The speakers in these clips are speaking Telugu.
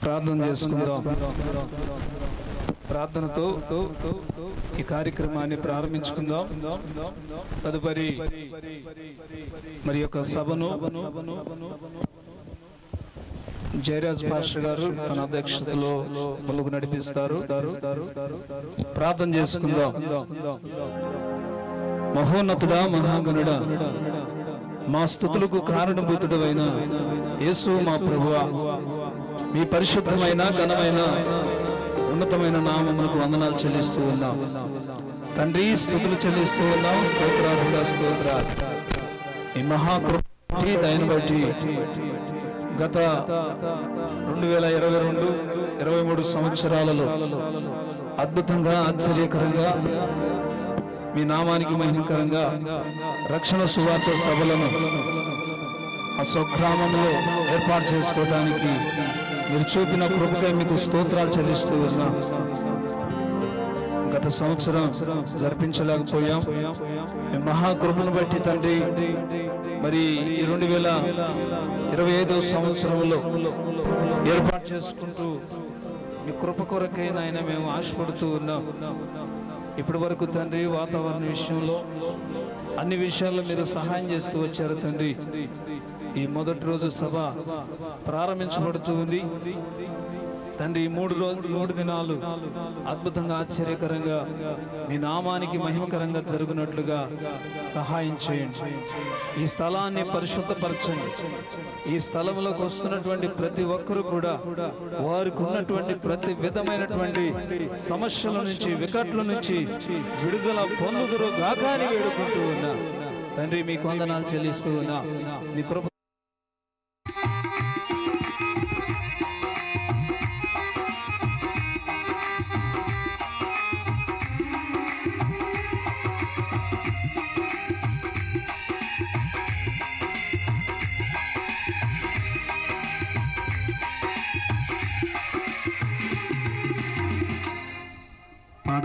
ప్రార్థన చేసుకుందాం. ప్రార్థనతో ఈ కార్యక్రమాన్ని ప్రారంభించుకుందాం. తదుపరి మరి యొక్క సభను జయరాజ్ పాస్టర్ గారు తన అధ్యక్షతలో ముందుకు నడిపిస్తారు. ప్రార్థన చేసుకుందాం. మహోన్నతుడా, మహాగణుడా, మా స్తుతులకు కారణభూతుడైన యేసు మా ప్రభువా, మీ పరిశుద్ధమైన ఘనమైన ఉన్నతమైన నామమునకు వందనాలు చెల్లిస్తూ ఉన్నాం తండ్రి. స్తుతులు చెల్లిస్తూ ఉన్నాం. స్తోత్రాలు స్తోత్రాలు. ఈ మహాకృప దయను బట్టి గత 2022-23 సంవత్సరాలలో అద్భుతంగా, ఆశ్చర్యకరంగా, మీ నామానికి మహిమకరంగా రక్షణ సువార్త సభలను ఆ స్వగ్రామంలో ఏర్పాటు చేసుకోవడానికి మీరు చూపిన కృపకై మీకు స్తోత్రాలు చెల్లిస్తూ ఉన్నాం. గత సంవత్సరం జరిపించలేకపోయాం. మీ మహాకృపను బట్టి తండ్రి, మరి ఈ 2025వ సంవత్సరంలో ఏర్పాటు చేసుకుంటూ మీ కృప కొరకై నాయన మేము ఆశపడుతూ ఉన్నాం. ఇప్పటి వరకు తండ్రి వాతావరణ విషయంలో అన్ని విషయాల్లో మీరు సహాయం చేస్తూ వచ్చారు తండ్రి. ఈ మొదటి రోజు సభ ప్రారంభించబడుతూ ఉంది తండ్రి. 3 దినాలు అద్భుతంగా, ఆశ్చర్యకరంగా మీ నామానికి మహిమకరంగా జరుగునట్లుగా సహాయం చేయండి. ఈ స్థలాన్ని పరిశుద్ధపరచండి. ఈ స్థలంలోకి వస్తున్నటువంటి ప్రతి ఒక్కరు కూడా వారికి ఉన్నటువంటి ప్రతి విధమైనటువంటి సమస్యల నుంచి, వికట్ల నుంచి విడుదల పొందుదురు గాక అని వేడుకుంటూ ఉన్నా తండ్రి. మీకు వందనాలు చెల్లిస్తూ ఉన్నా. నీ కృప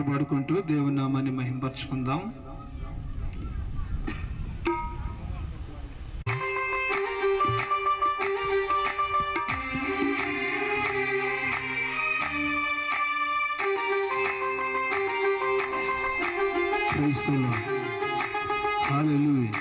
పాడుకుంటూ దేవుని నామాన్ని మహిమపరచుకుందాం. హల్లెలూయా.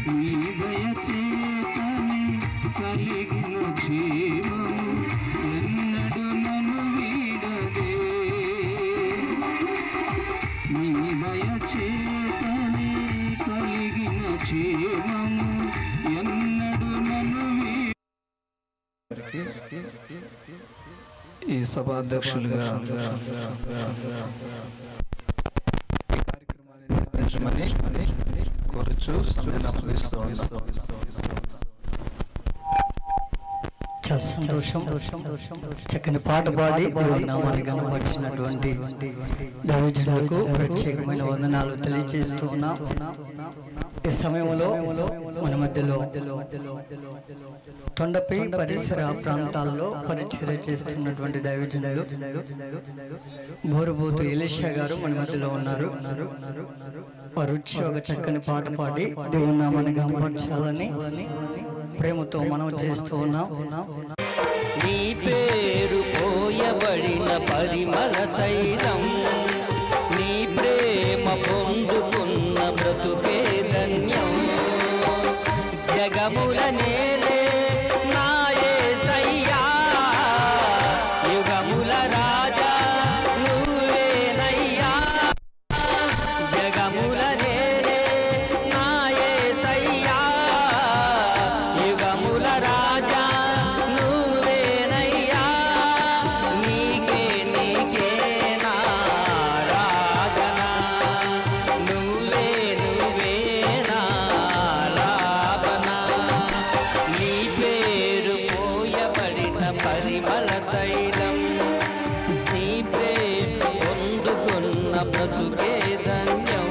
నీ దయచేతనే కలిగిన జీవము ఎన్నడు నన్ను వీడదే. నీ దయచేతనే కలిగిన జీవము ఎన్నడు నన్ను ఈ సభాధ్యక్షులుగా కార్యక్రమాన్ని నిర్వహించమని కోరుచు సమయాన్ని అప్పగిస్తూ చాలా సంతోషం. చక్కని పాట పాడి నామాన్ని కనపరిచినటువంటి దైవజనులకు ప్రత్యేకమైన వందనాలు తెలియజేస్తూ ఉన్నాం. ఈ సమయంలో మన మధ్యలో తొండపై పరిసర ప్రాంతాల్లో పరిచర్య చేస్తున్నటువంటి దైవజనులు బోరుబోతు ఎలీషా గారు మన మధ్యలో ఉన్నారు. వారు వచ్చి ఒక చక్కని పాట పాడి దేవుని నామాన్ని కనపరచాలని ప్రేమతో మనం చేస్తూ ఉన్నాం. నీ పేరు పోయబడిన పరిమళ తైలం, నీ ప్రేమ పొందుకున్న బ్రతుకే ధన్యం. జగముల నేలే నా యేసయ్యా, యుగముల రాజా నువ్వేనయ్యా. జగముల నేలే నా యేసయ్యా, యుగముల రాజా నువ్వేనయ్యా. నీకే నీకే నా ఆరాధన, నువ్వే నువ్వే నా ఆలాపన. నీ పేరు పోయబడిన పరిమళ తైలం, నీ ప్రేమ పొందుకున్న బ్రతుకే ధన్యం.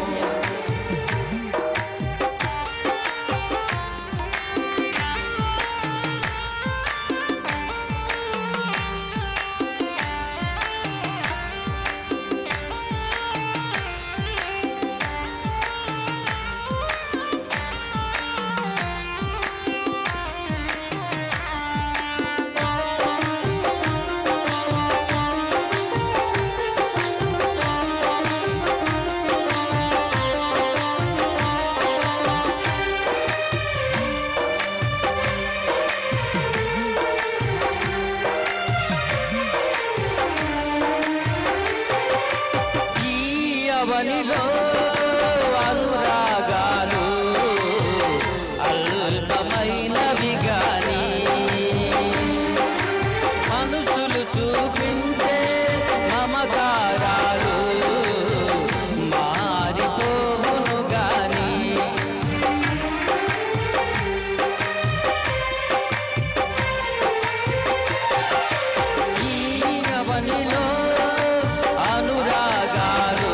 అవనిలో అనురాగాలు అల్పమైనవి గాని, మనుషులు చూపించే మమకారాలు మారిపోవును గాని. ఈ అవనిలో అనురాగాలు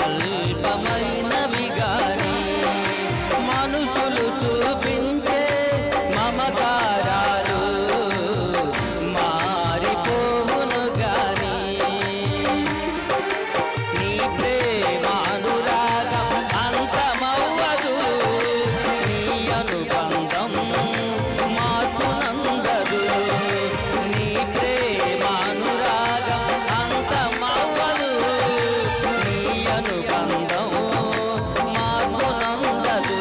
అల్పమైనవి గాని, మనుషులు చూపించే మమకారాలు మారిపోవును గాని. నీ ప్రేమ అనురాగం అంతమవ్వదు, నీ అనుబంధం మాతునందదు. నీ ప్రేమ అనురాగం అంతమవ్వదు, నీ అనుబంధం మాతునందదు,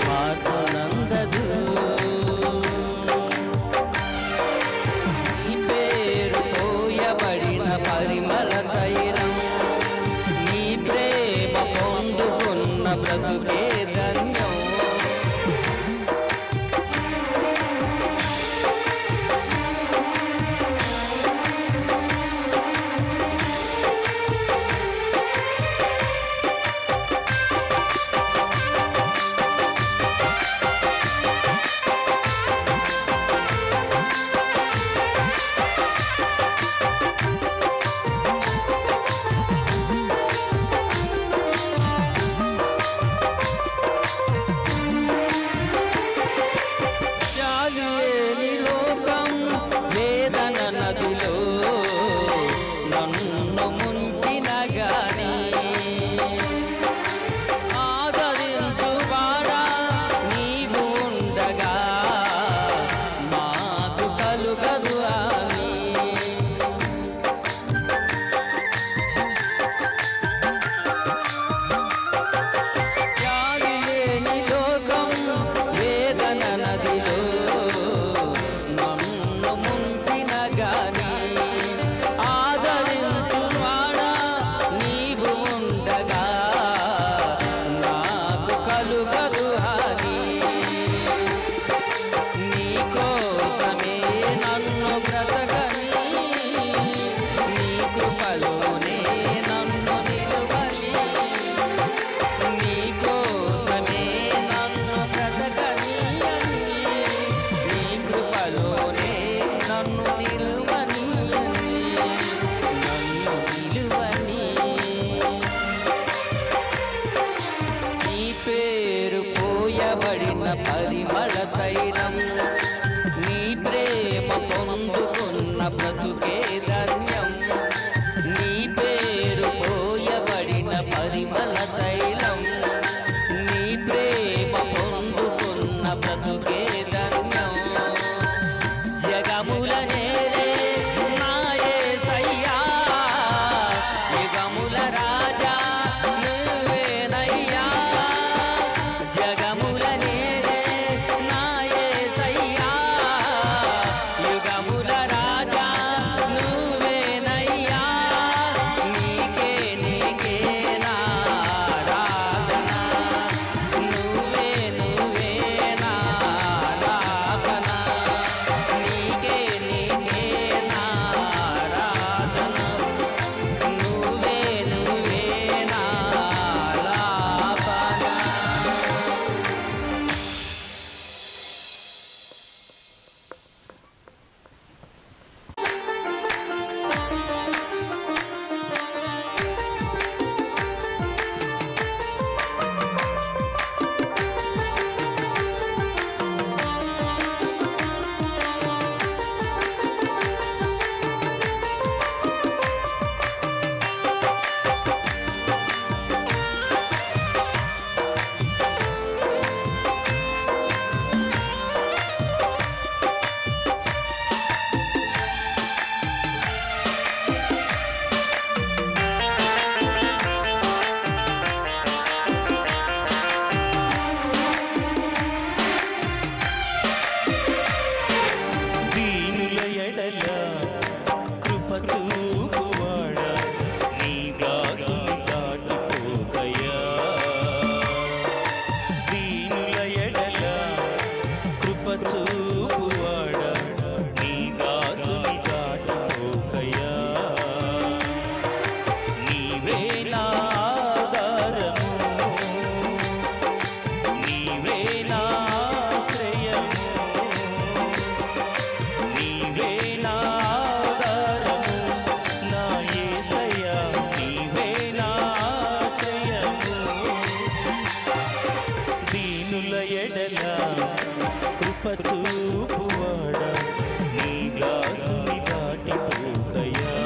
మాతునందదు. నీ పేరు పోయబడిన పరిమళ తైలం, నీ ప్రేమ పొందుకున్న బ్రతుకే ధన్యం. కలుగదు హాని నీ కోసమే నన్ను బ్రతకని నీ కృపలోనే నన్ను నిలువని నీ కోసమే నన్ను బ్రతకని నీ కృపలోనే నన్ను నిలువని నన్ను నిలువని నీ పేరు పోయబడిన పరిమళ తైలం నీ ప్రేమ పొందుకున్న బ్రతుకే ధన్యం నీ పేరు పోయబడిన పరిమళ తైలం నీ ప్రేమ పొందుకున్న బ్రతుకే ధన్యం జగముల నేరే నా యేసయ్యా యుగముల రాజా నువ్వేనయ్యా జగముల నేరే నా యేసయ్యా యుగముల రాజా నువ్వేనయ్యా నీకే నీకే నా ఆరాధన నువ్వే నువ్వే నా ఆరాధన నీకే నీకే నా ఆరాధన నువ్వే నువ్వే నా ఆలాపన దీనుల ఎడల కృప చూపువాడా నీ దాసుని దాటిపోకయా దీనుల ఎడల కృప చూపువాడా నీ దాసుని దాటిపోకయా నీవే నా ఆధారము నీవే నా ఆశ్రయము నీవే నా ఆధారము నా యేసయ్యా నీవే నా ఆశ్రయము దీనుల ఎడల కృప చూపువాడా నీ దాసుని దాటిపోకయా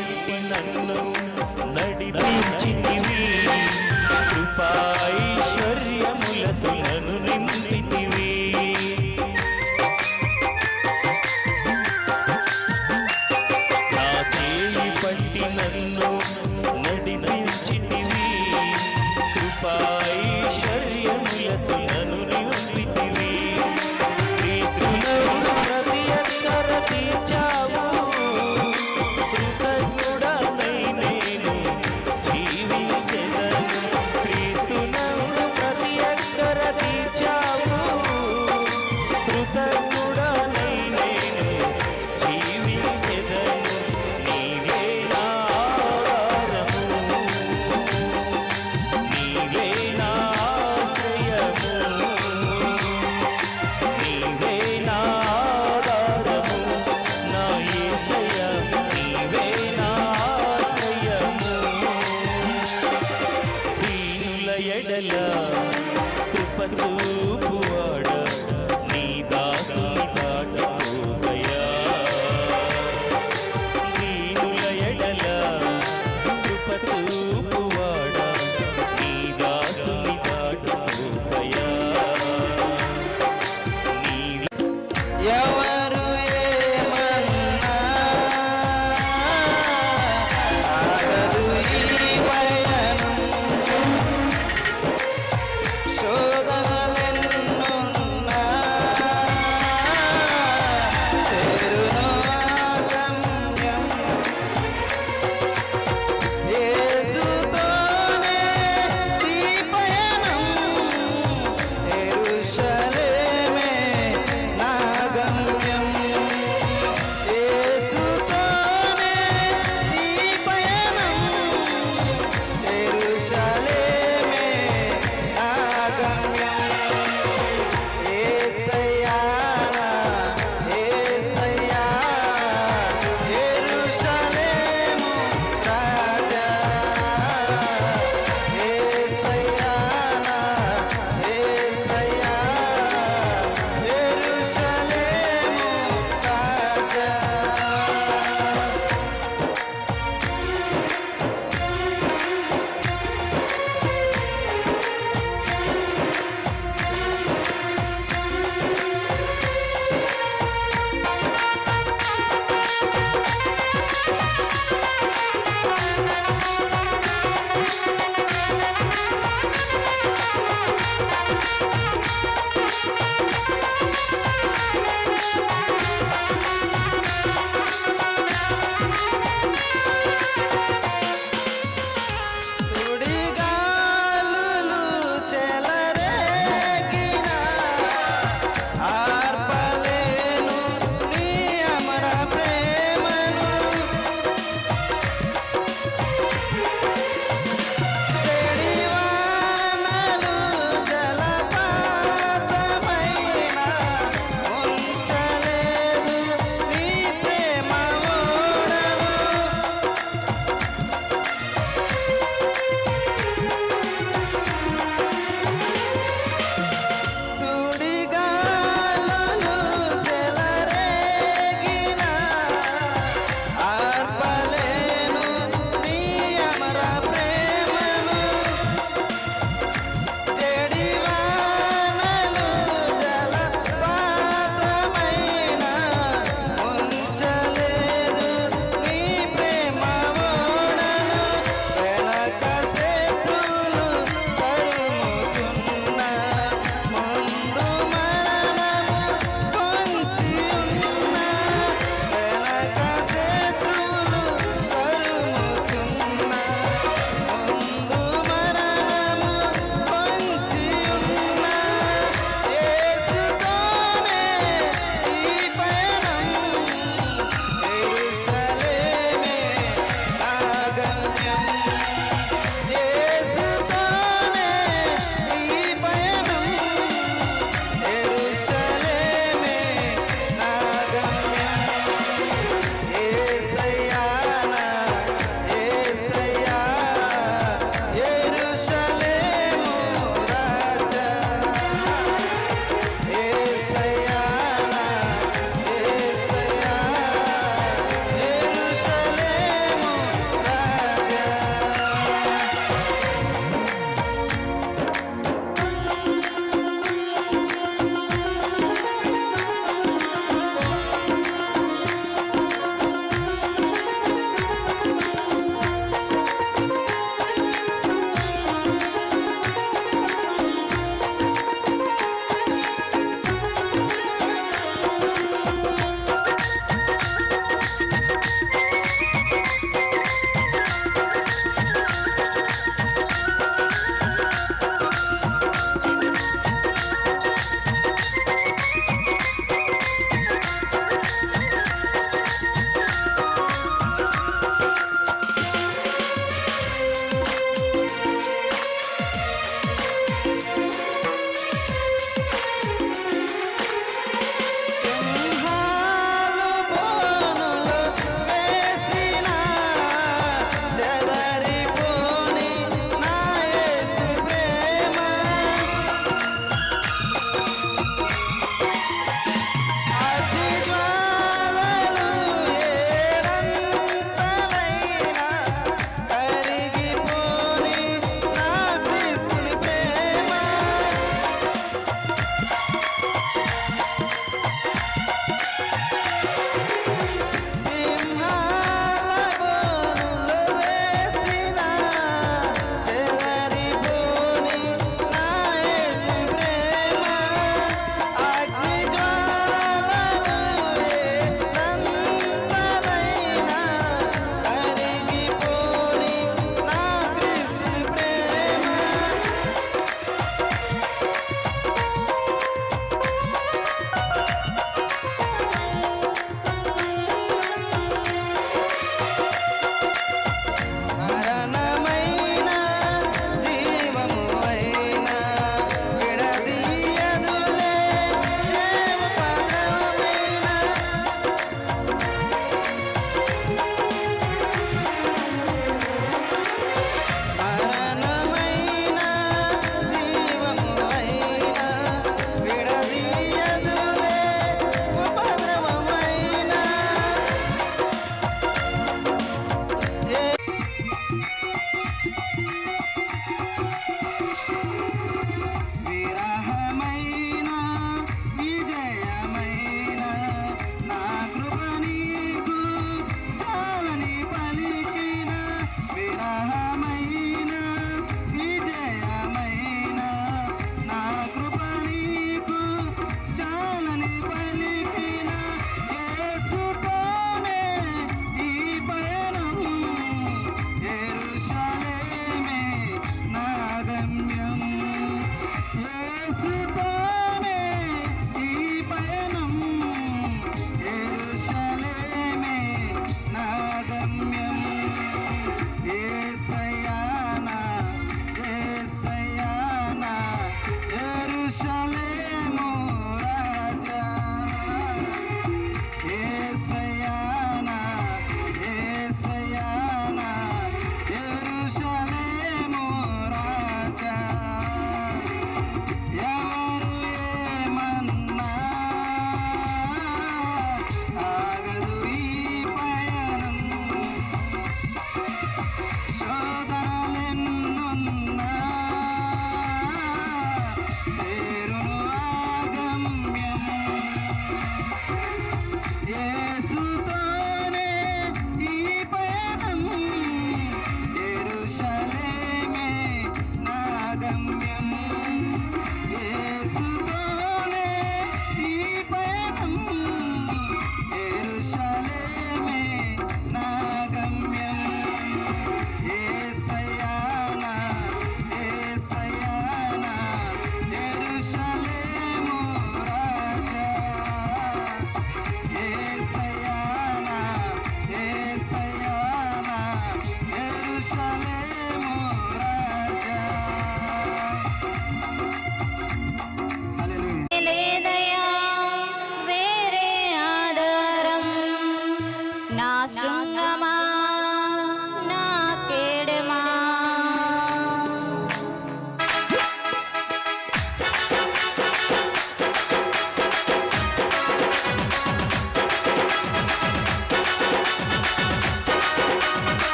పట్టి నన్ను నడిపించితివి కృపాైశ్వర్యములతో నన్ను నింపితివి నా చేయి పట్టి నన్ను నడిపించితివి కృపాైశ్వర్యములతో నన్ను నింపితివి క్రీస్తునందు ప్రతి అక్కర తీర్చావు కృతజ్ఞుడనై నేను జీవించెదను క్రీస్తునందు ప్రతి అక్కర తీర్చావు కృతజ్ఞుడనై నేను జీవించెదను నీవే నా ఆధారము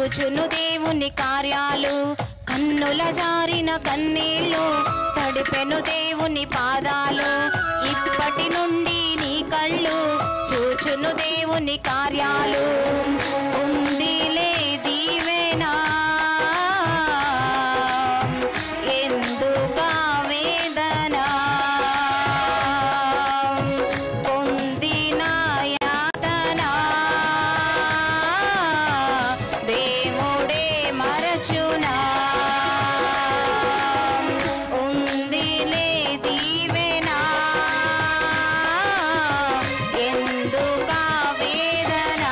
చూచును దేవుని కార్యాలు. కన్నుల జారిన కన్నీళ్ళు తడిపెను దేవుని పాదాలు. ఇప్పటి నుండి నీ కళ్ళు చూచును దేవుని కార్యాలు. ఉందిలే దీవెనా ఎందుకా వేదన, పొందిన యాతన దేవుడే మరచునా. ఉందిలే దీవెనా ఎందుకా వేదన,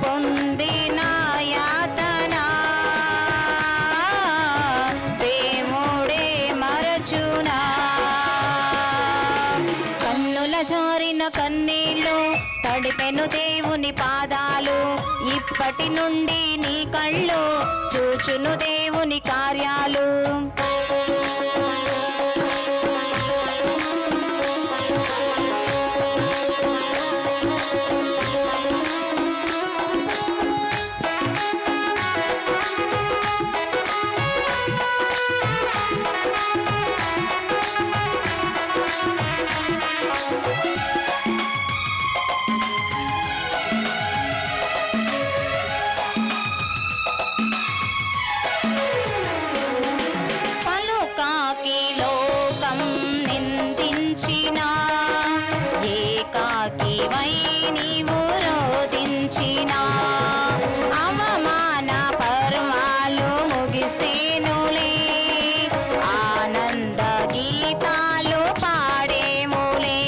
పొందిన యాతన దేవుడే మరచునా. కన్నుల జారిన కన్నీళ్ళు తడిపెను దేవుని పాదాలు. ఇప్పటి నుండి నీ కళ్ళు చూచును దేవుని కార్యాలు. పలుకాకి లోకం నిందించిన, ఏకాకివై నీవు రోదించిన, అవమాన పర్వాలు ముగిసేనులే, ఆనంద గీతాలు పాడేములే.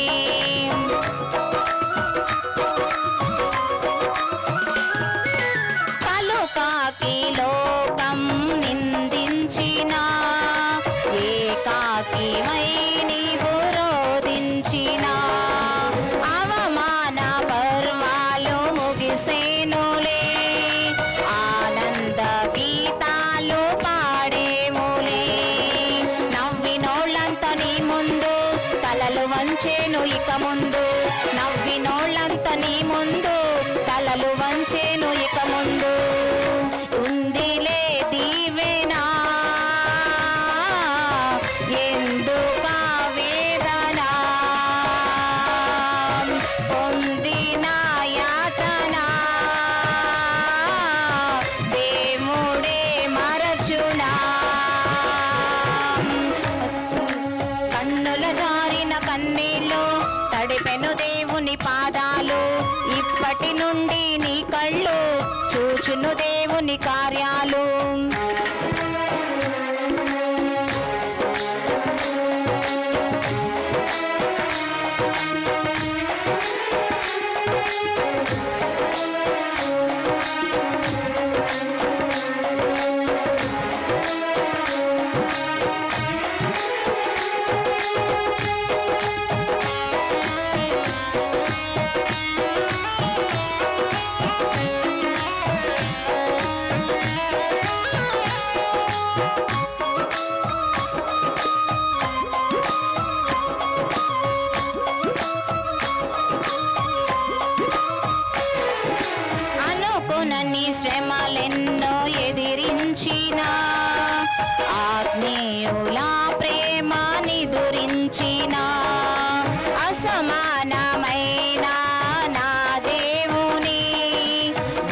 పలుకాకి లోకం నిందించిన, ఏకాకివై నీవు రోదించిన, అవమాన పర్వాలు ముగిసేనులే, ఆనంద గీతాలు పాడేములే. నవ్వినోళ్ళంత నీ ముందు తలలు వంచేను ఇక ముందు, నవ్వినోళ్ళంత నీ ముందు తలలు వంచేను ఇక ముందు. ఉందిలే దీవెనా ఎందుకా వేదన, పొందిన యాతన దేవుడే మరచునా. కన్నుల జారిన కన్నీళ్ళు తడిపెను దేవుని పాదాలు. ఇప్పటి నుండి నీ కళ్ళు చూచును దేవుని కార్యాలు. అనుకునని శ్రమలెన్నో ఎదిరించిన, ఆత్మీయుల ప్రేమ నిదురించిన, అసమానమైన నా దేవుని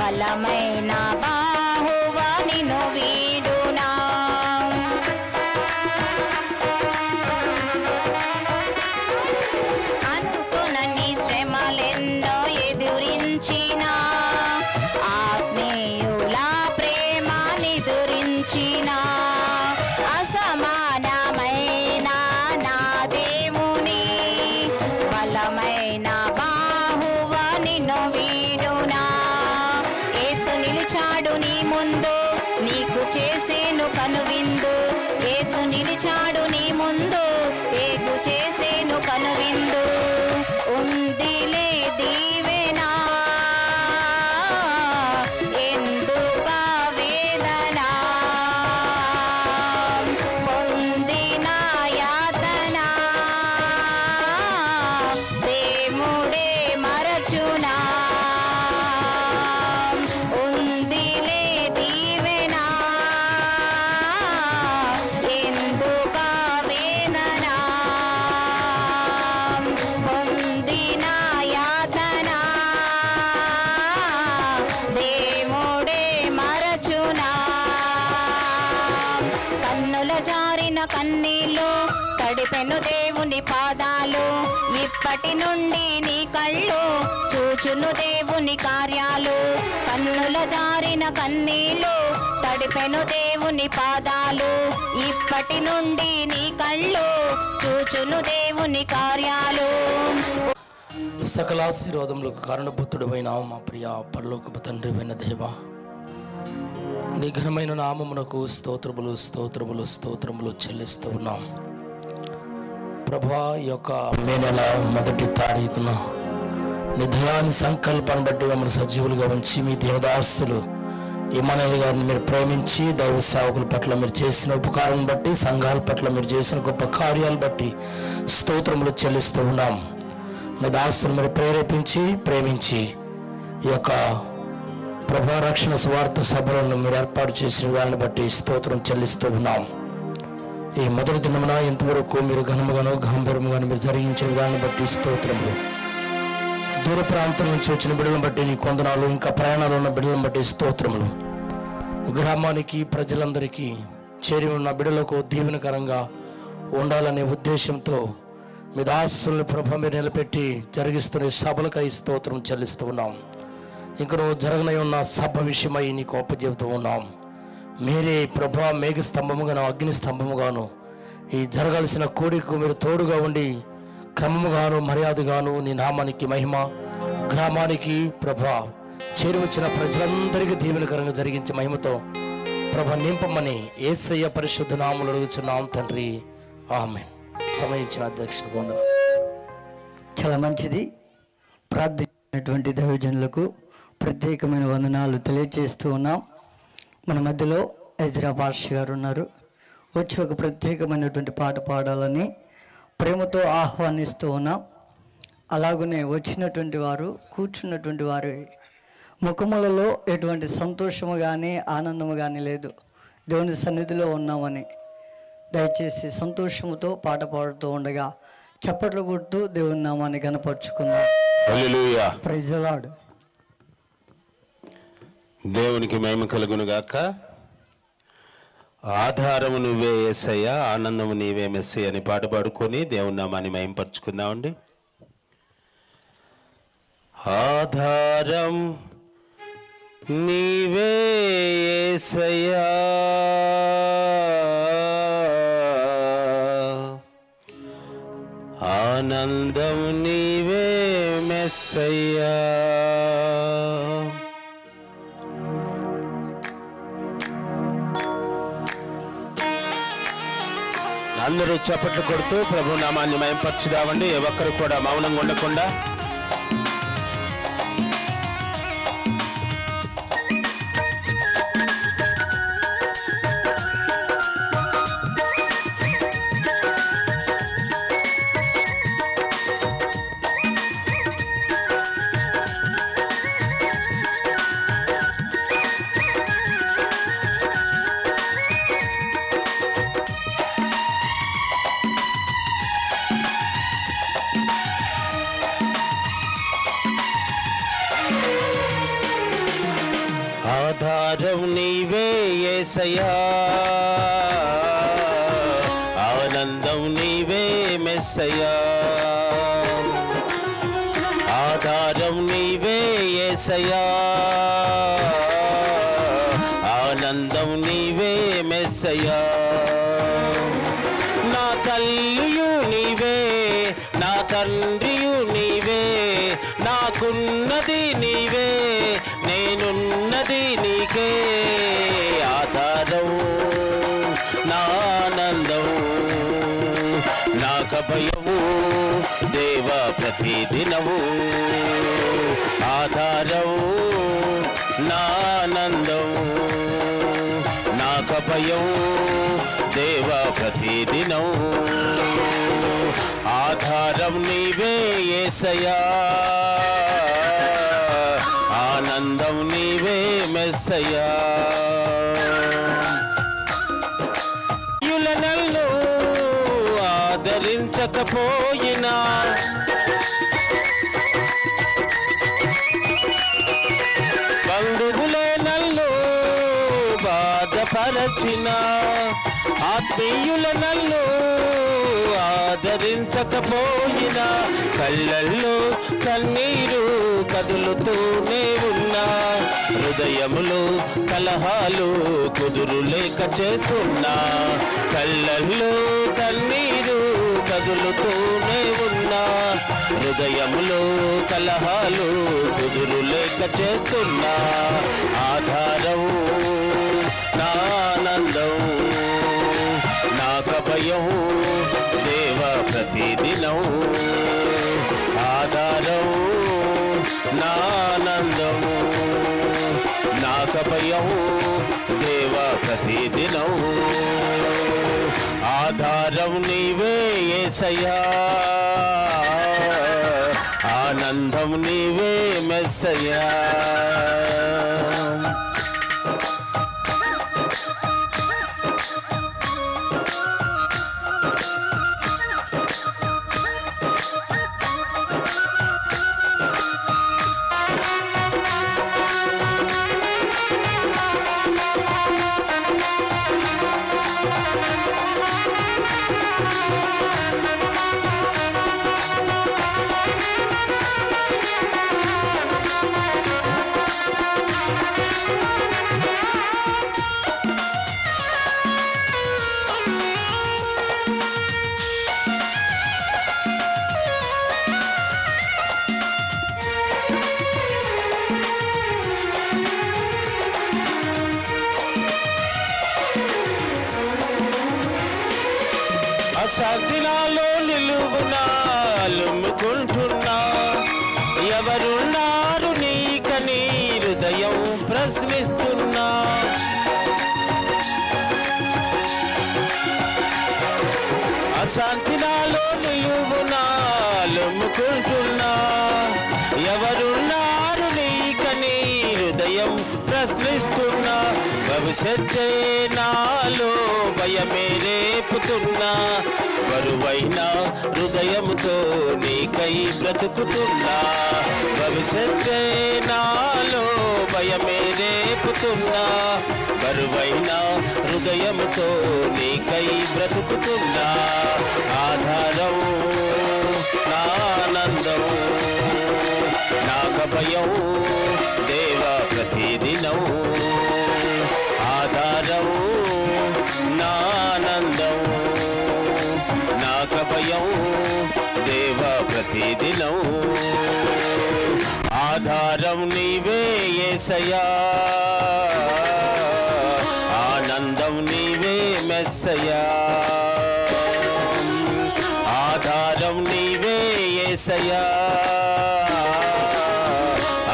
బలమైన బాహువ నిన్ను వీడునా. అనుకునని శ్రమలెన్నో ఎదురించిన, ఆత్మీయుల ప్రేమ నిదురించిన, అసమానమైన నా దేవుని బలమైన బాహువ నిన్ను వీడునా. యేసు నిలిచాడు తడిపెను దేవుని పాదాలు, ఇప్పటి నుండి నీ కళ్ళు చూచును దేవుని కార్యాలు. కన్నుల జారిన కన్నీళ్ళు తడిపెను దేవుని పాదాలు, ఇప్పటి నుండి నీ కళ్ళు చూచును దేవుని కార్యాలు. సకల ఆశీర్వాదములకు కారణభూతుడైన మా ప్రియ పరలోకపు తండ్రివైన దేవా, నీ ఘనమైన నామమునకు స్తోత్రములు స్తోత్రములు స్తోత్రములు చెల్లిస్తూ ఉన్నాం ప్రభా. ఈ యొక్క మే నెల మొదటి తారీఖున నీ దయాని సంకల్పాన్ని బట్టి మమ్మల్ని సజీవులుగా ఉంచి మీ దేవదాసులు ఇమ్మానుయేల్ గారిని మీరు ప్రేమించి దైవ సేవకుల పట్ల మీరు చేసిన ఉపకారం బట్టి, సంఘాల పట్ల మీరు చేసిన గొప్ప కార్యాలు బట్టి స్తోత్రములు చెల్లిస్తూ ఉన్నాం. మీ దాసులు మీరు ప్రేరేపించి ప్రేమించి ఈ యొక్క ప్రభా రక్షణ స్వార్థ సభలను మీరు ఏర్పాటు చేసిన దాన్ని బట్టి స్తోత్రం చెల్లిస్తూ ఉన్నాం. ఈ మొదటి దినమున ఇంతవరకు మీరు ఘనముగాను గంభీరముగాను మీరు జరిగించిన దాన్ని బట్టి స్తోత్రములు. దూర ప్రాంతం నుంచి వచ్చిన బిడ్డలను బట్టి నీ కొందనాలు, ఇంకా ప్రయాణాలు ఉన్న బిడ్డలను బట్టి స్తోత్రములు. గ్రామానికి ప్రజలందరికీ చేరి ఉన్న బిడ్డలకు దీవెనకరంగా ఉండాలనే ఉద్దేశంతో మీ దాసుల్ని ప్రభ మీరు నిలబెట్టి జరిగిస్తున్న సభలకై స్తోత్రం చెల్లిస్తూ ఉన్నాం. ఇంకను జరగనై ఉన్న సభ విషయమై నీకు అప్పచెబుతూ ఉన్నాం. మీరే ప్రభ మేఘ స్తంభముగాను అగ్ని స్తంభముగాను ఈ జరగాల్సిన కోడికు మీరు తోడుగా ఉండి క్రమముగాను మర్యాదగాను నీ నామానికి మహిమ, గ్రామానికి ప్రభ చేరి వచ్చిన ప్రజలందరికీ దీవెనకరంగా జరిగించే మహిమతో ప్రభ నింపమని యేసయ్య పరిశుద్ధ నామములో అడుగుచున్నాం తండ్రి, ఆమేన్. సమయం ఇచ్చిన అధ్యక్షుడు వందనాలు. చాలా మంచిది. ప్రార్థించినటువంటి దైవజనులకు ప్రత్యేకమైన వందనాలు తెలియజేస్తూ ఉన్నాం. మన మధ్యలో ఎజ్రా పాష్ గారు ఉన్నారు. వచ్చి ఒక ప్రత్యేకమైనటువంటి పాట పాడాలని ప్రేమతో ఆహ్వానిస్తూ ఉన్నాం. అలాగనే వచ్చినటువంటి వారు, కూర్చున్నటువంటి వారి ముఖములలో ఎటువంటి సంతోషము కానీ ఆనందము కానీ లేదు. దేవుని సన్నిధిలో ఉన్నామని దయచేసి సంతోషముతో పాట పాడుతూ ఉండగా చప్పట్లు కొడుతూ దేవుని నామాన్ని కనపరుచుకుందాం. హల్లెలూయా. Praise the Lord. దేవునికి మహిమ కలుగును గాక. ఆధారము నువ్వే యేసయ్యా, ఆనందము నీవే మెస్సయ్య అని పాట పాడుకొని దేవుని నామాన్ని మహిమపరుచుకుందామండి. ఆధారం నీవే యేసయ్యా, ఆనందం నీవే మెస్సయ్యా. అందరూ చప్పట్లు కొడుతూ ప్రభు నామాన్ని మహిమపరచుదామండి. ఏ ఒక్కరు కూడా మౌనంగా ఉండకుండా. ఆధారం నీవే యేసయ్యా, ఆనందం నీవే మెస్సయ్యా. ఆధారం నీవే యేసయ్యా, ఆనందం నీవే మెస్సయ్యా. నా తల్లియు నీవే, నా తండ్రియు నీవే, నాకున్నది నీవే, నేనున్నది నీకే. ఆధారం నా ఆనందం, నాకభయము దేవా ప్రతిదినము. ఆధారం నా ఆనందం, నాకభయం దేవా ప్రతిదినం. ఆధారం నీవే యేసయ్యా, ఆనందం నీవే మెస్సయ్యా. నన్ను ఆదరించకపోయినా, బంధువులే నన్ను బాధపరచిన, ఆత్మీయుల నన్ను ఆదరించకపోయినా కళ్ళల్లో కన్నీరు కదులుతూనే ఉన్నా హృదయములో కలహాలు కుదురు లేక చేస్తున్నా కళ్ళల్లో కన్నీరు కదులుతూనే ఉన్నా హృదయములో కలహాలు కుదురు లేక చేస్తున్నా ఆధారం నా ఆనందం నా కభయం దేవ ప్రతిదినం ఆధారం నా ఆనందం నా కభయం దేవ ప్రతిదినం ఆధారం నీవే యేసయ్యా ఆనందం నీవే మెస్సయ్యా అశాంతినాలో నిలువునా అలుముకుంటున్నా ఎవరున్నారు నీకని హృదయం ప్రశ్నిస్తున్నా అశాంతినాలో నిలువునా అలుముకుంటున్నా ఎవరున్నారు నీకని హృదయం ప్రశ్నిస్తున్నా భవిష్యత్తే నాలో భయమే రేపుతున్నా బరువైన హృదయముతో నీకై బ్రతుకుతున్నా భవిష్యత్తే నాలో భయమే రేపుతున్నా బరువైన హృదయముతో నీకై బ్రతుకుతున్నా ఆధారం నా ఆనందం నా కభయం దేవ ప్రతిదినం ఆధారం నా ఆనందం నా కభయం దేవ ప్రతిదినం ఆధారం నీవే యేసయ్యా ఆనందం నీవే మెస్సయ్యా ఆధారం నీవే యేసయ్యా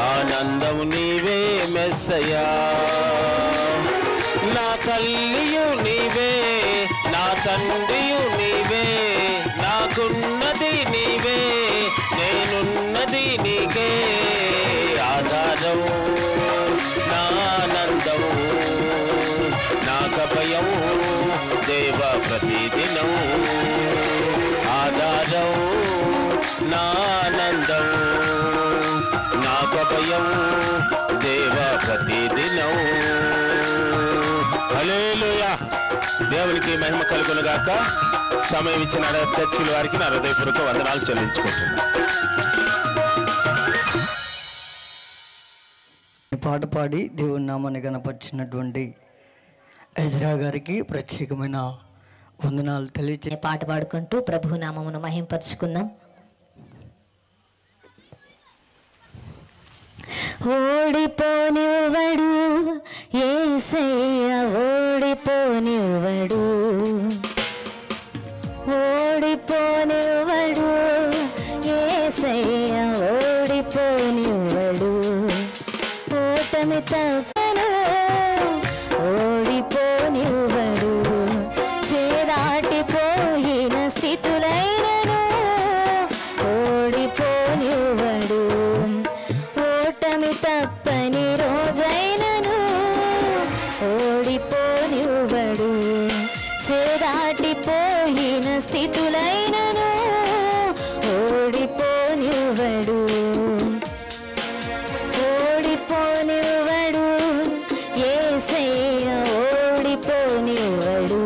ఆనందం నీవే మెస్సయ్యా నా తల్లియు నీవే నా తండ్రియు నీవే నాకున్నది నీవే నేనున్నది నీకే ఆధారం నా ఆనందం నా కభయం దేవ ప్రతిదినం ఆధారం నా ఆనందం నా కభయం దేవ ప్రతిదినం హల్లెలూయా దేవునికి మహిమ కలుగును గాక సమయం ఇచ్చిన అధ్యక్షుల వారికి నా హృదయపూర్వక వందనాలు చెల్లించుకుంటున్నాను పాట పాడి దేవుని నామాన్ని గణపరిచినటువంటి ఎజ్రా గారికి ప్రత్యేకమైన వందనాలు తెలియజే పాట పాడుకుంటూ ప్రభు నామమును మహింపరుచుకుందాం. ఓడిపోనివ్వడు యేసయ్య ఓడిపోనివ్వడు ఓడిపోనివ్వడు యేసయ్య ఓడిపోనివ్వడు ఓటమి తప్పను ఓడిపోనివ్వడు చేదాటిపోయిన స్థితులైనను ఓడిపోనివ్వడు ఓటమి తప్పని రోజైనను ఓడిపోనివ్వడు చేదాటిపోయిన స్థితులైనను ఓడిపోనివ్వడు ఓడిపోనివ్వడు యేసయ్య ఓడిపోనివ్వడు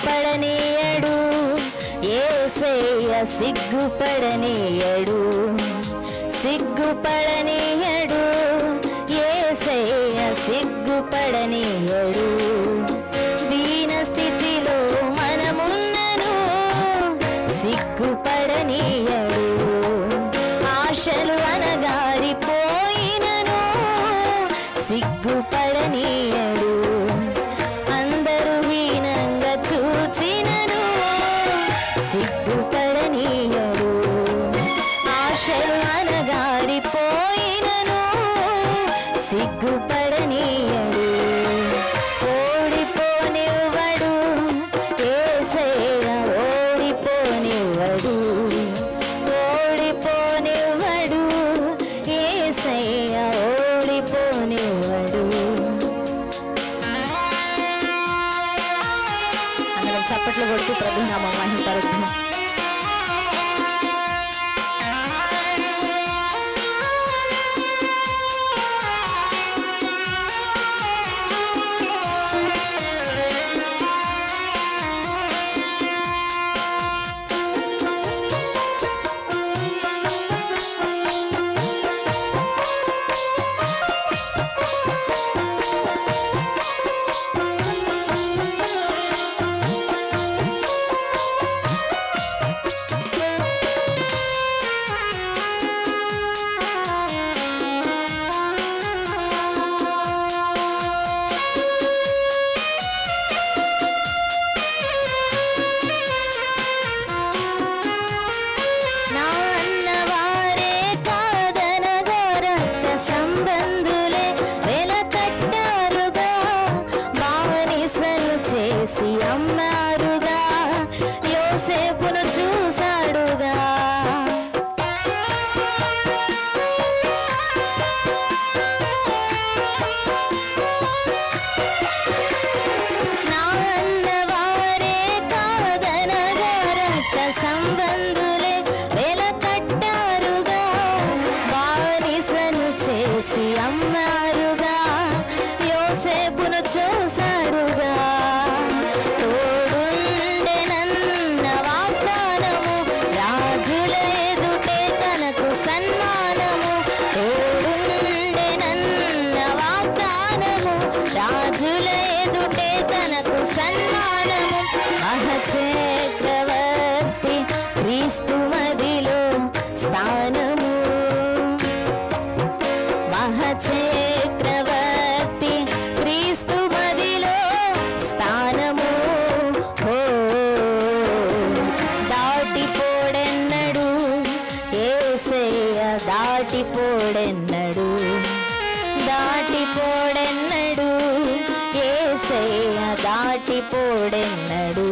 సిగ్గుపడనీయడు యేసయ్య సిగ్గుపడనీయడు సిగ్గుపడనీయడు యేసయ్య సిగ్గుపడనీయడు దీన స్థితిలో మనమున్నను సిగ్గుపడనీయడు ఆశలు అనగారిపోయినను సిగ్గుపడనీయడు అందరూ హీనంగా చూచినను సిగ్గుపడనీయడు ఆశలు అనగారిపోయినను సిగ్గుపడనీయడు ఓడిపోనివ్వడు యేసయ్య ఓడిపోనివ్వడు ఓడిపోనివ్వడు యేసయ్య ఓడిపోనివ్వడు అందరం చప్పట్లు కొడుతూ ప్రభునామ మహిమపరుద్దాం అమ్మారుగా యోసేపును చూశాడుగా నా అన్నవారే కాదనగా రక్త సంబంధులే వెల కట్టారుగా బానిసను చేసి అమ్మారుగా యోసేపును చూశాడుగా చక్రవర్తి క్రీస్తు మదిలో స్థానము మహచక్రవర్తి క్రీస్తు మదిలో స్థానము ఓ దాటిపోడెన్నడు యేసయ్య దాటిపోడెన్నడు దాటిపోడెన్నడు యేసయ్య దాటిపోడెన్నడు